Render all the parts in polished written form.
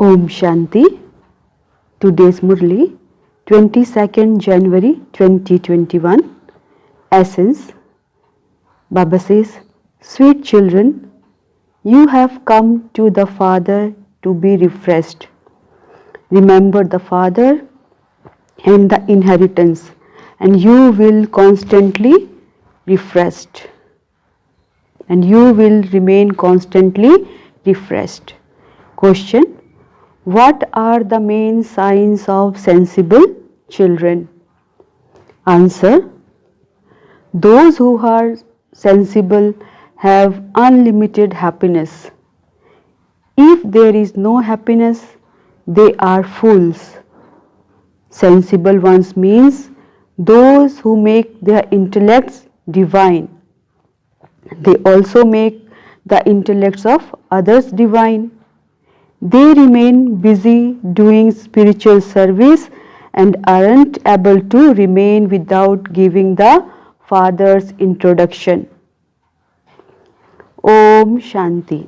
Om Shanti. Today's Murli, 22nd January 2021. Essence. Baba says, sweet children, you have come to the Father to be refreshed. Remember the Father and the inheritance, and you will constantly refreshed. And you will remain constantly refreshed. Question. What are the main signs of sensible children? Answer. Those who are sensible have unlimited happiness. If there is no happiness, they are fools. Sensible ones means those who make their intellects divine. They also make the intellects of others divine. They remain busy doing spiritual service and aren't able to remain without giving the Father's introduction. Om Shanti.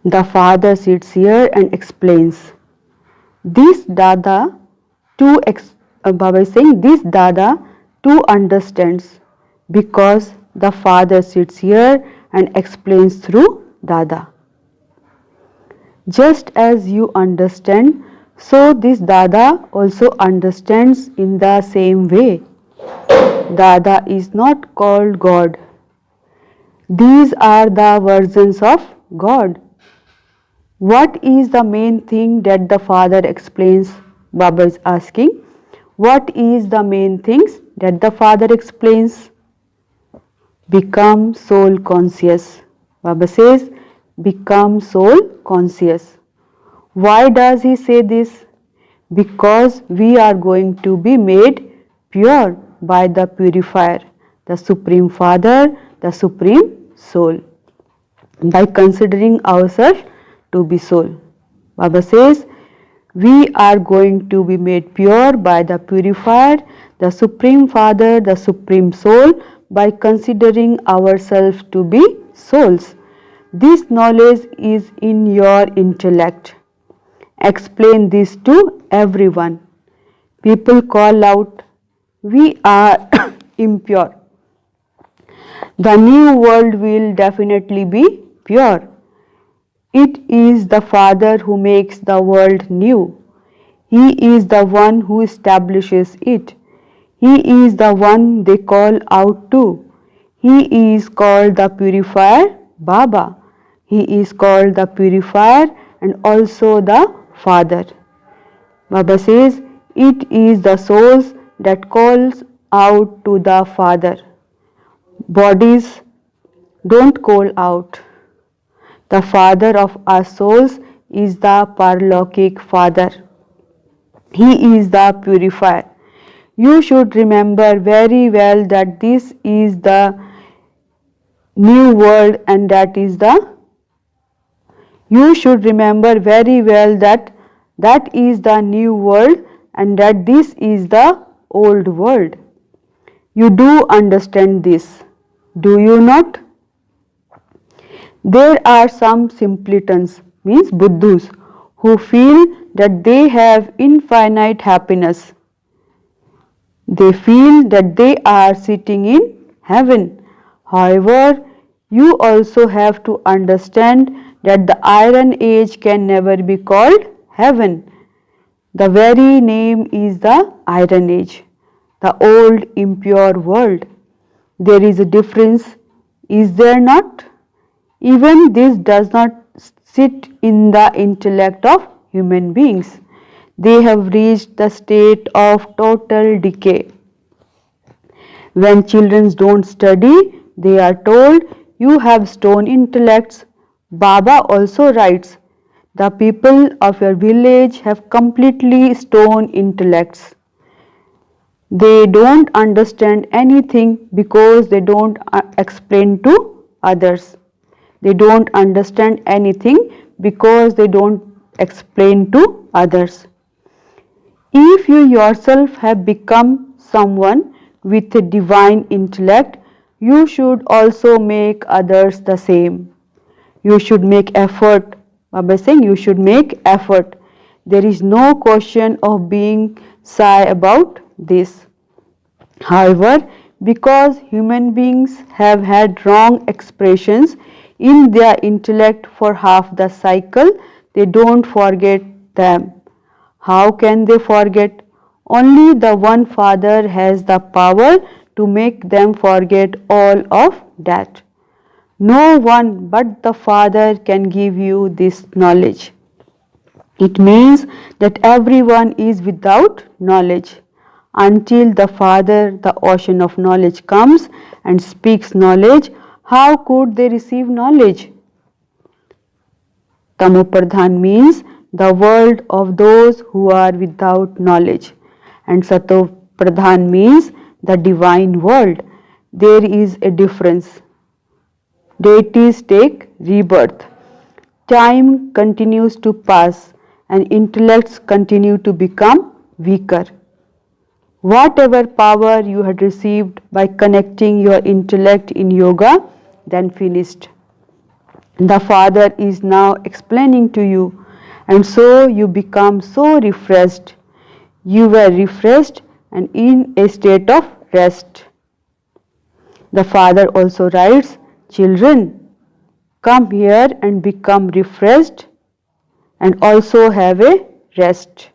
The Father sits here and explains. This Dada Baba is saying this Dada too understands because the Father sits here and explains through Dada. Just as you understand, so this Dada also understands in the same way. Dada is not called God. These are the versions of God. What is the main thing that the Father explains? Baba is asking. What is the main things that the Father explains? Become soul conscious. Baba says, become soul conscious. Why does he say this? Because we are going to be made pure by the purifier, the Supreme Father, the Supreme Soul, by considering ourselves to be soul. Baba says, we are going to be made pure by the purifier, the Supreme Father, the Supreme Soul, by considering ourselves to be souls. This knowledge is in your intellect. Explain this to everyone. People call out, we are impure. The new world will definitely be pure. It is the Father who makes the world new. He is the one who establishes it. He is the one they call out to. He is called the purifier, Baba. He is called the purifier and also the Father. Baba says, it is the souls that calls out to the Father. Bodies don't call out. The Father of our souls is the Paralokik Father. He is the purifier. You should remember very well that this is the new world and that is the You should remember very well that that is the new world and that this is the old world. You do understand this, do you not? There are some simpletons, means Buddhus, who feel that they have infinite happiness. They feel that they are sitting in heaven. However, you also have to understand that the Iron Age can never be called heaven. The very name is the Iron Age, the old impure world. There is a difference, is there not? Even this does not sit in the intellect of human beings. They have reached the state of total decay. When children don't study, they are told, you have stone intellects. Baba also writes, the people of your village have completely stone intellects. They don't understand anything because they don't explain to others. They don't understand anything because they don't explain to others. If you yourself have become someone with a divine intellect, you should also make others the same. You should make effort Baba is saying you should make effort. There is no question of being shy about this. However, because human beings have had wrong expressions in their intellect for half the cycle, they don't forget them. How can they forget? Only the one Father has the power to make them forget all of that. No one but the Father can give you this knowledge. It means that everyone is without knowledge. Until the Father, the ocean of knowledge, comes and speaks knowledge, how could they receive knowledge? Tamopradhan means the world of those who are without knowledge, and Satopradhan means the divine world. There is a difference. Deities take rebirth. Time continues to pass and intellects continue to become weaker. Whatever power you had received by connecting your intellect in yoga, then finished. The Father is now explaining to you, and so you become so refreshed. You were refreshed and in a state of rest. The Father also writes, children, come here and become refreshed and also have a rest.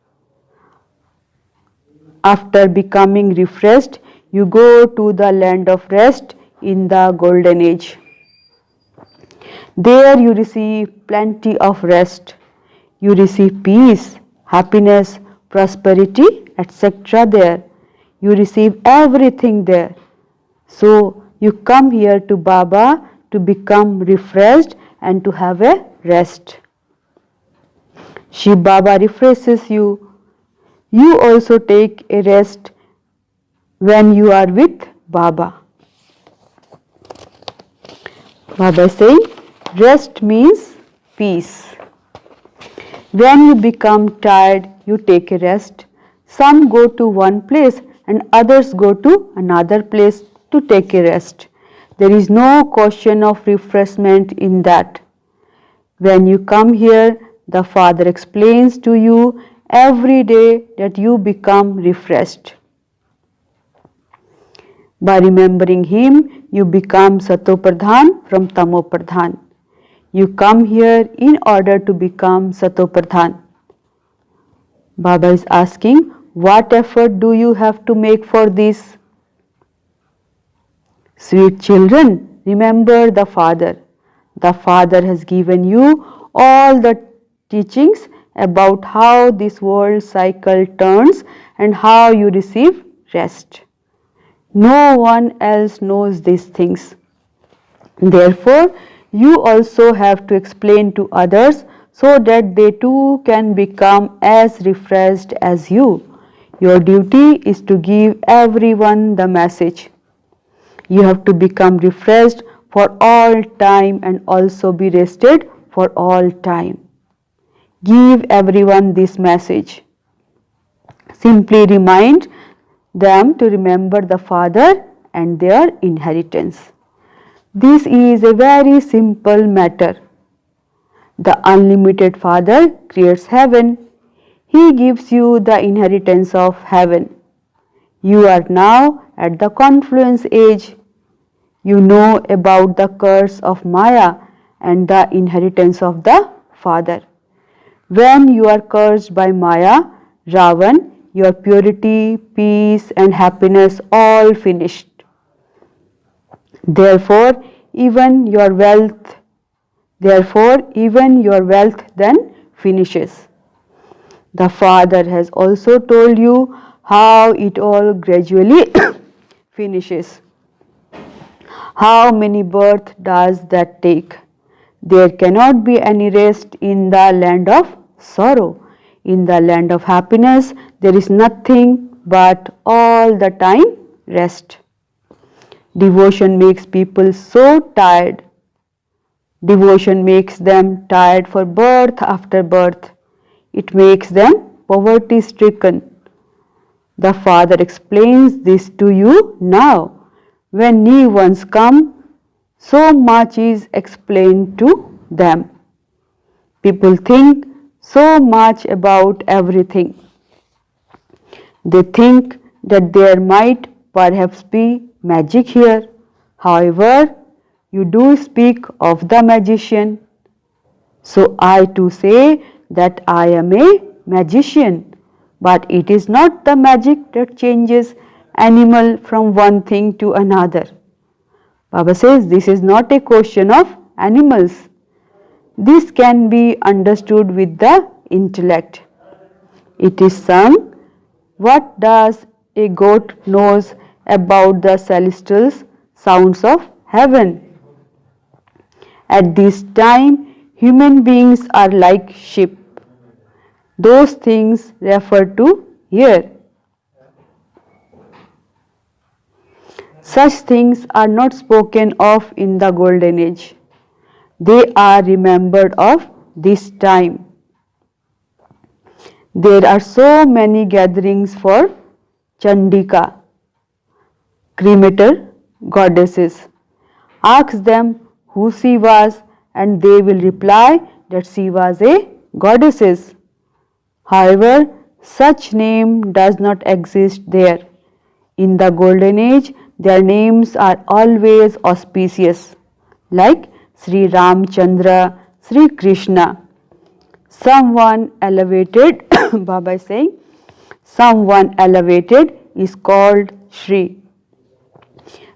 After becoming refreshed, you go to the land of rest in the golden age. There you receive plenty of rest. You receive peace, happiness, prosperity, etc. there. You receive everything there. So you come here to Baba to become refreshed and to have a rest. Shiv Baba refreshes you. You also take a rest when you are with Baba. Baba is saying rest means peace. When you become tired, you take a rest. Some go to one place and others go to another place to take a rest. There is no question of refreshment in that. When you come here, the Father explains to you every day that you become refreshed. By remembering Him, you become Satopradhan from Tamopradhan. You come here in order to become Satopradhan. Baba is asking, what effort do you have to make for this? Sweet children, remember the Father. The Father has given you all the teachings about how this world cycle turns and how you receive rest. No one else knows these things. Therefore, you also have to explain to others so that they too can become as refreshed as you. Your duty is to give everyone the message. You have to become refreshed for all time and also be rested for all time. Give everyone this message. Simply remind them to remember the Father and their inheritance. This is a very simple matter. The unlimited Father creates heaven. He gives you the inheritance of heaven. You are now at the confluence age. You know about the curse of Maya and the inheritance of the Father. When you are cursed by Maya, Ravan, your purity, peace and happiness all finished. Therefore, even your wealth then finishes. The Father has also told you how it all gradually finishes. How many births does that take? There cannot be any rest in the land of sorrow. In the land of happiness, there is nothing but all the time rest. Devotion makes people so tired. Devotion makes them tired for birth after birth. It makes them poverty stricken. The Father explains this to you now. When new ones come, so much is explained to them. People think so much about everything. They think that there might perhaps be magic here. However, you do speak of the magician. So I too say that I am a magician. But it is not the magic that changes animal from one thing to another. Baba says this is not a question of animals. This can be understood with the intellect. It is sung, what does a goat knows about the celestial sounds of heaven? At this time, human beings are like sheep. Those things referred to here. Such things are not spoken of in the golden age. They are remembered of this time. There are so many gatherings for Chandika, cremator goddesses. Ask them who she was and they will reply that she was a goddess. However, such name does not exist there. In the golden age, their names are always auspicious, like Sri Ramchandra, Sri Krishna. Someone elevated, Baba is saying, someone elevated is called Sri.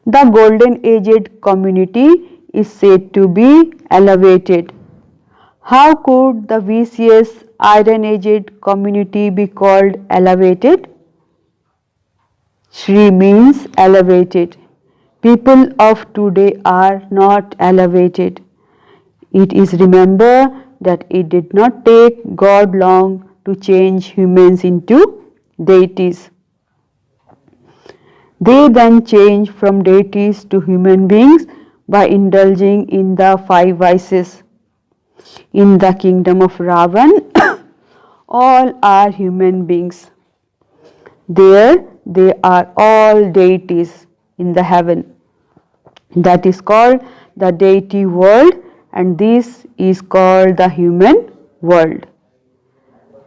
The golden aged community is said to be elevated. How could the vicious iron aged community be called elevated? Shri means elevated. People of today are not elevated. It is remember that it did not take God long to change humans into deities. They then change from deities to human beings by indulging in the five vices. In the kingdom of Ravan, all are human beings. There they are all deities in the heaven. That is called the deity world and this is called the human world.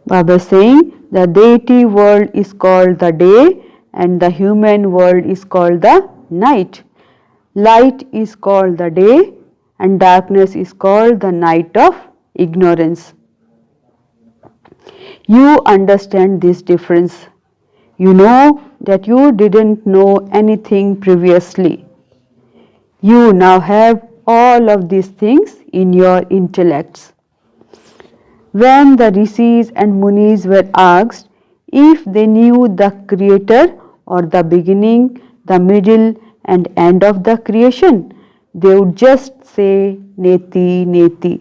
Baba is saying the deity world is called the day and the human world is called the night. Light is called the day and darkness is called the night of ignorance. You understand this difference. You know that you didn't know anything previously. You now have all of these things in your intellects. When the rishis and munis were asked if they knew the creator or the beginning, the middle and end of the creation, they would just say neti neti.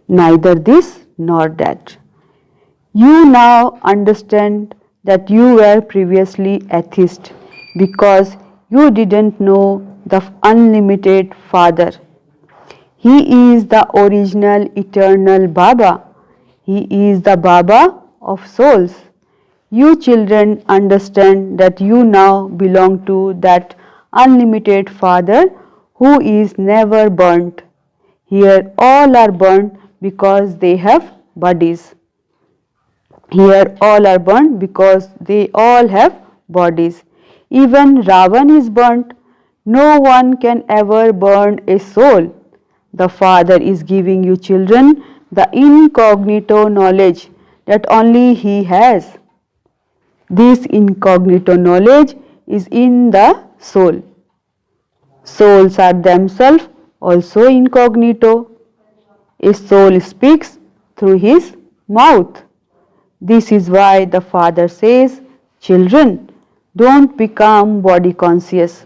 Neither this nor that. You now understand that you were previously atheist because you didn't know the unlimited Father. He is the original eternal Baba. He is the Baba of souls. You children understand that you now belong to that unlimited Father who is never burnt. Here all are burnt because they have bodies. Here all are burnt because they all have bodies. Even Ravan is burnt. No one can ever burn a soul. The Father is giving you children the incognito knowledge that only He has. This incognito knowledge is in the soul. Souls are themselves also incognito. A soul speaks through his mouth. This is why the Father says, children, don't become body conscious.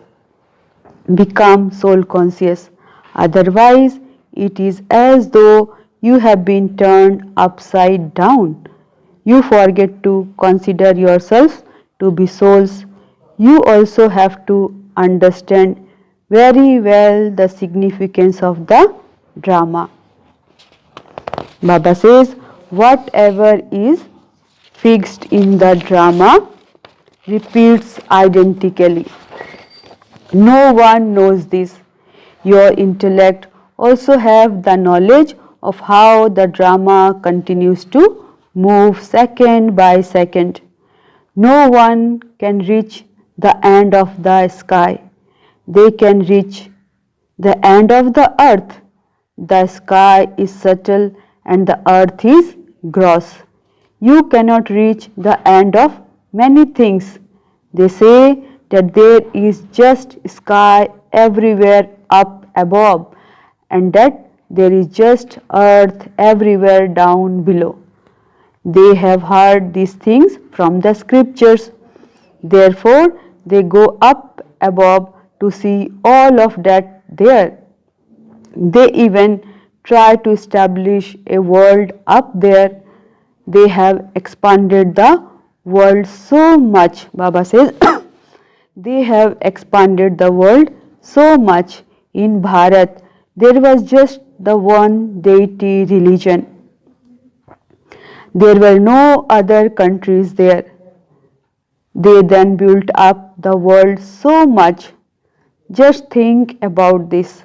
Become soul conscious. Otherwise, it is as though you have been turned upside down. You forget to consider yourselves to be souls. You also have to understand very well the significance of the drama. Baba says, whatever is fixed in the drama repeats identically. No one knows this. Your intellect also have the knowledge of how the drama continues to move second by second. No one can reach the end of the sky. They can reach the end of the earth. The sky is subtle and the earth is gross. You cannot reach the end of many things. They say that there is just sky everywhere up above and that there is just earth everywhere down below. They have heard these things from the scriptures. Therefore, they go up above to see all of that there. They even try to establish a world up there. They have expanded the world so much. Baba says, they have expanded the world so much. In Bharat, there was just the one deity religion. There were no other countries there. They then built up the world so much. Just think about this.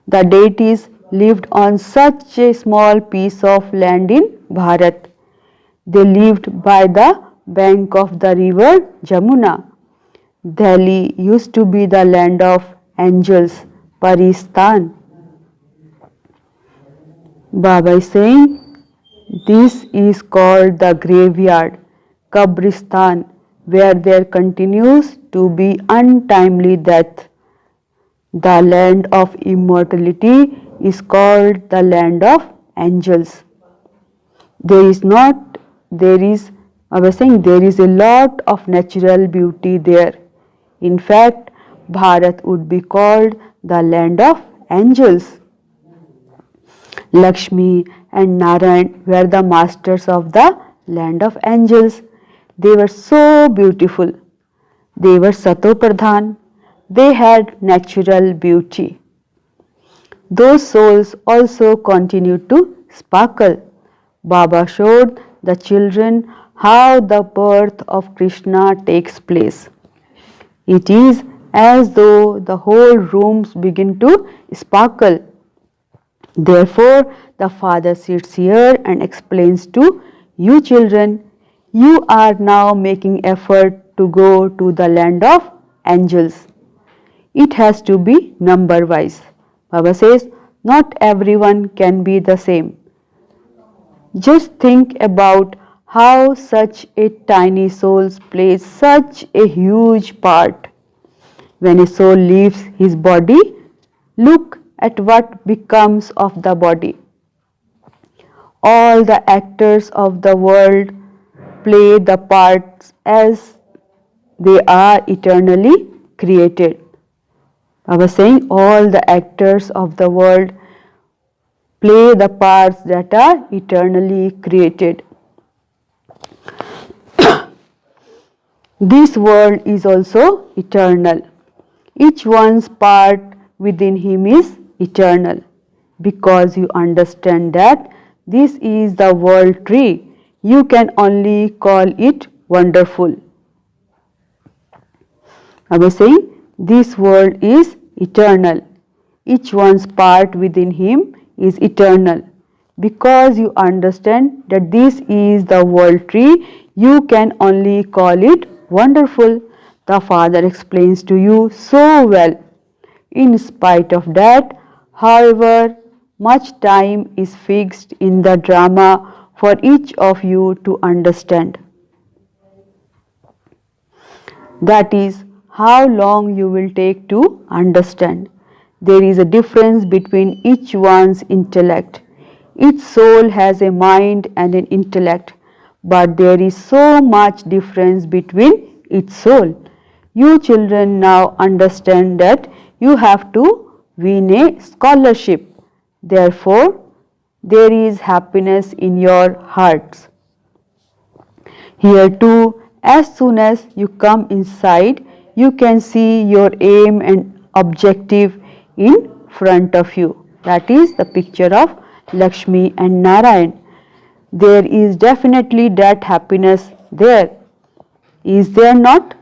The deities lived on such a small piece of land in Bharat. They lived by the bank of the river Jamuna. Delhi used to be the land of angels, Paristan. Baba is saying, this is called the graveyard, Kabristan, where there continues to be untimely death. The land of immortality is called the land of angels. There is a lot of natural beauty there. In fact, Bharat would be called the land of angels. Lakshmi and Narayan were the masters of the land of angels. They were so beautiful. They were Satopradhan. They had natural beauty. Those souls also continued to sparkle. Baba showed the children how the birth of Krishna takes place. It is as though the whole rooms begin to sparkle. Therefore, the father sits here and explains to you children, you are now making effort to go to the land of angels. It has to be number wise. Baba says, not everyone can be the same. Just think about how such a tiny soul plays such a huge part. When a soul leaves his body, look at what becomes of the body. All the actors of the world play the parts as they are eternally created. I was saying all the actors of the world play the parts that are eternally created. This world is also eternal. Each one's part within him is eternal. Because you understand that this is the world tree, you can only call it wonderful. I was saying this world is eternal. Each one's part within him is eternal. Because you understand that this is the world tree, you can only call it wonderful. The Father explains to you so well. In spite of that, however, much time is fixed in the drama for each of you to understand. That is how long you will take to understand. There is a difference between each one's intellect. Each soul has a mind and an intellect, but there is so much difference between each soul. You children now understand that you have to win a scholarship. Therefore, there is happiness in your hearts. Here too, as soon as you come inside, you can see your aim and objective in front of you. That is the picture of Lakshmi and Narayan. There is definitely that happiness there. Is there not?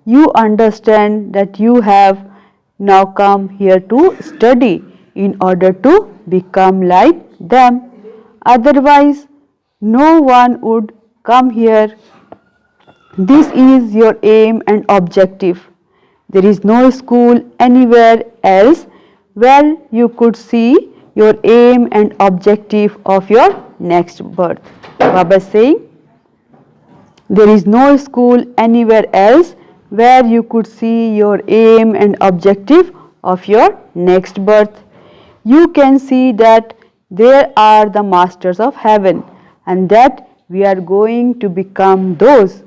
You understand that you have now come here to study in order to become like them. Otherwise, no one would come here. This is your aim and objective. There is no school anywhere else where you could see your aim and objective of your next birth. Baba is saying, there is no school anywhere else where you could see your aim and objective of your next birth. You can see that there are the masters of heaven and that we are going to become those.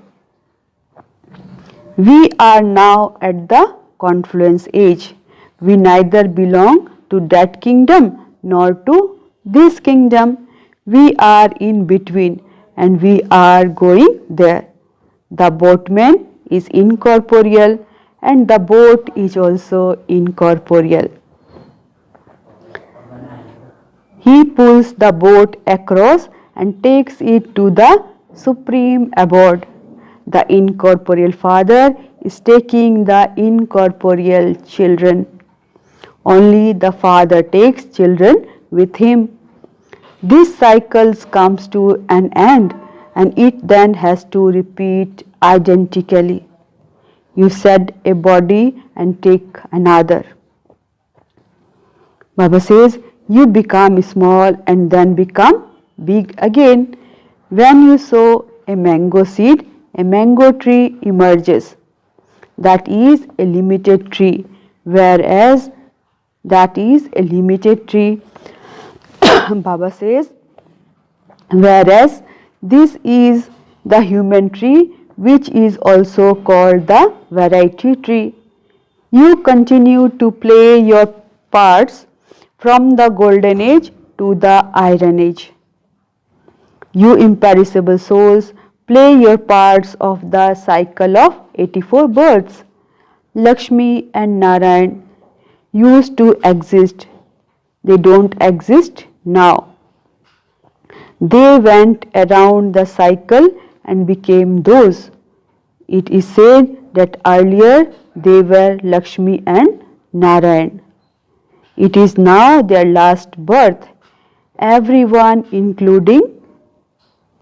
We are now at the confluence age. We neither belong to that kingdom nor to this kingdom. We are in between and we are going there. The boatman is incorporeal and the boat is also incorporeal. He pulls the boat across and takes it to the supreme abode. The incorporeal father is taking the incorporeal children. Only the father takes children with him. This cycle comes to an end and it then has to repeat identically. You shed a body and take another. Baba says, you become small and then become big again. When you sow a mango seed, a mango tree emerges. That is a limited tree, whereas that is a limited tree. Baba says, whereas this is the human tree, which is also called the variety tree. You continue to play your parts from the golden age to the iron age. You imperishable souls play your parts of the cycle of 84 births. Lakshmi and Narayan used to exist. They don't exist now. They went around the cycle and became those. It is said that earlier they were Lakshmi and Narayan. It is now their last birth. Everyone including,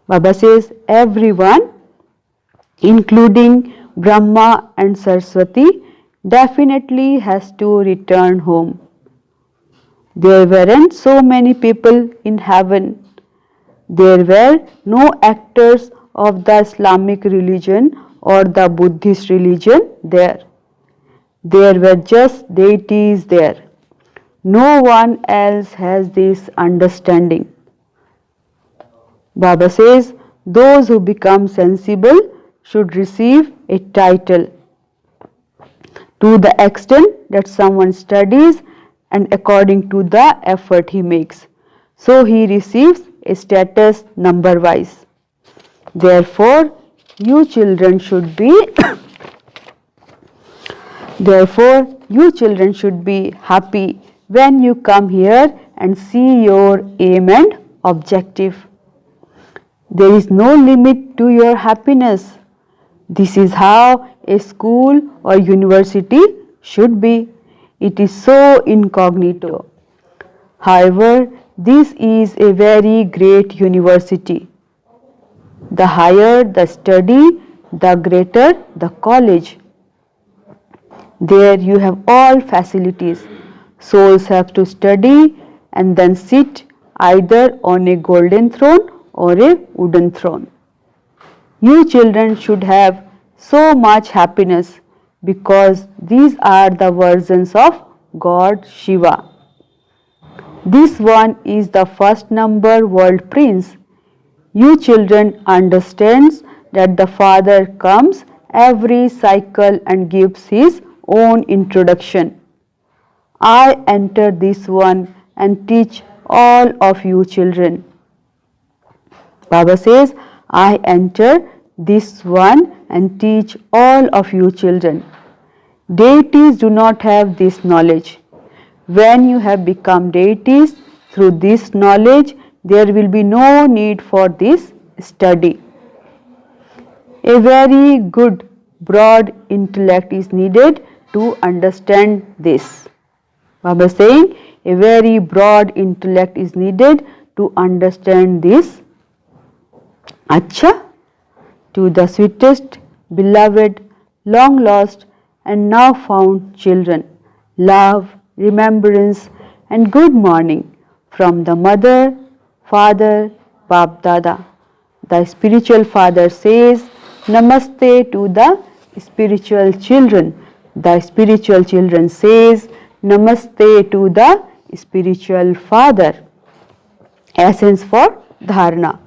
Baba says, everyone including Brahma and Saraswati definitely has to return home. There weren't so many people in heaven. There were no actors of the Islamic religion or the Buddhist religion there. There were just deities there. No one else has this understanding. Baba says, those who become sensible should receive a title to the extent that someone studies and according to the effort he makes. So he receives a status number wise. Therefore, you children should be happy when you come here and see your aim and objective. There is no limit to your happiness. This is how a school or university should be. It is so incognito. However, this is a very great university. The higher the study, the greater the college. There you have all facilities. Souls have to study and then sit either on a golden throne or a wooden throne. You children should have so much happiness because these are the versions of God Shiva. This one is the first number world prince. You children understands that the Father comes every cycle and gives his own introduction. I enter this one and teach all of you children. Baba says, I enter this one and teach all of you children. Deities do not have this knowledge. When you have become deities through this knowledge, there will be no need for this study. A very good, broad intellect is needed to understand this. Baba is saying, A very broad intellect is needed to understand this. Acha, to the sweetest, beloved, long lost and now found children, love, remembrance and good morning from the mother, father, Bap Dada. The spiritual father says Namaste to the spiritual children. The spiritual children says Namaste to the spiritual father. Essence for dharana.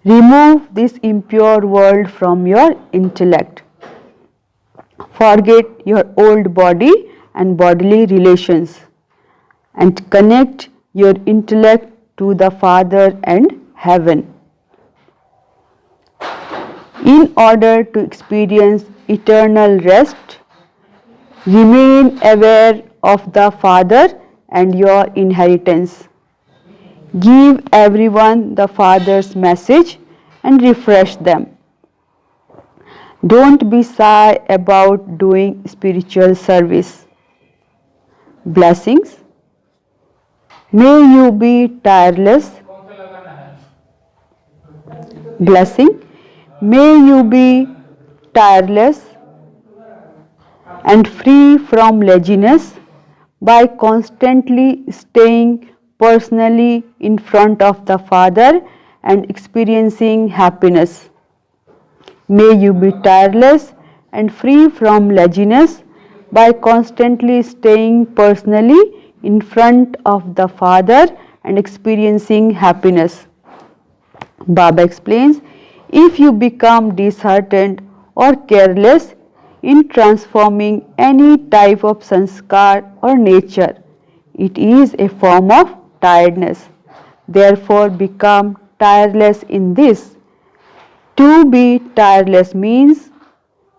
Remove this impure world from your intellect. Forget your old body and bodily relations and connect your intellect to the Father and heaven. In order to experience eternal rest, remain aware of the Father and your inheritance. Give everyone the Father's message and refresh them. Don't be shy about doing spiritual service. Blessings. May you be tireless. Blessing. May you be tireless and free from laziness by constantly staying personally in front of the Father and experiencing happiness. May you be tireless and free from laziness by constantly staying personally in front of the Father and experiencing happiness. Baba explains, if you become disheartened or careless in transforming any type of sanskar or nature, it is a form of tiredness. Therefore, become tireless in this. To be tireless means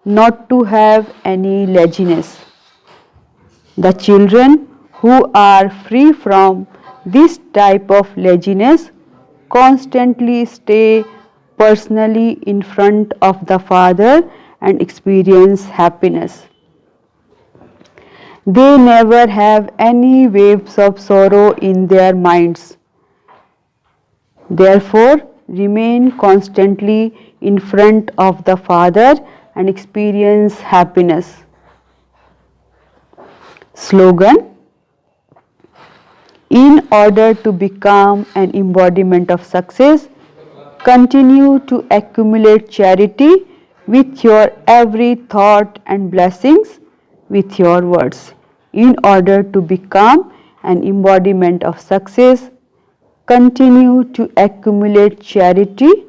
not to have any laziness. The children who are free from this type of laziness constantly stay personally in front of the Father and experience happiness. They never have any waves of sorrow in their minds. Therefore, remain constantly in front of the Father and experience happiness. Slogan. In order to become an embodiment of success, continue to accumulate charity with your every thought and blessings with your words. In order to become an embodiment of success, continue to accumulate charity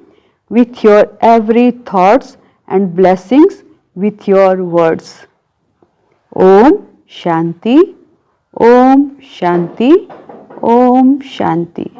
with your every thoughts and blessings with your words. Om Shanti, Om Shanti, Om Shanti.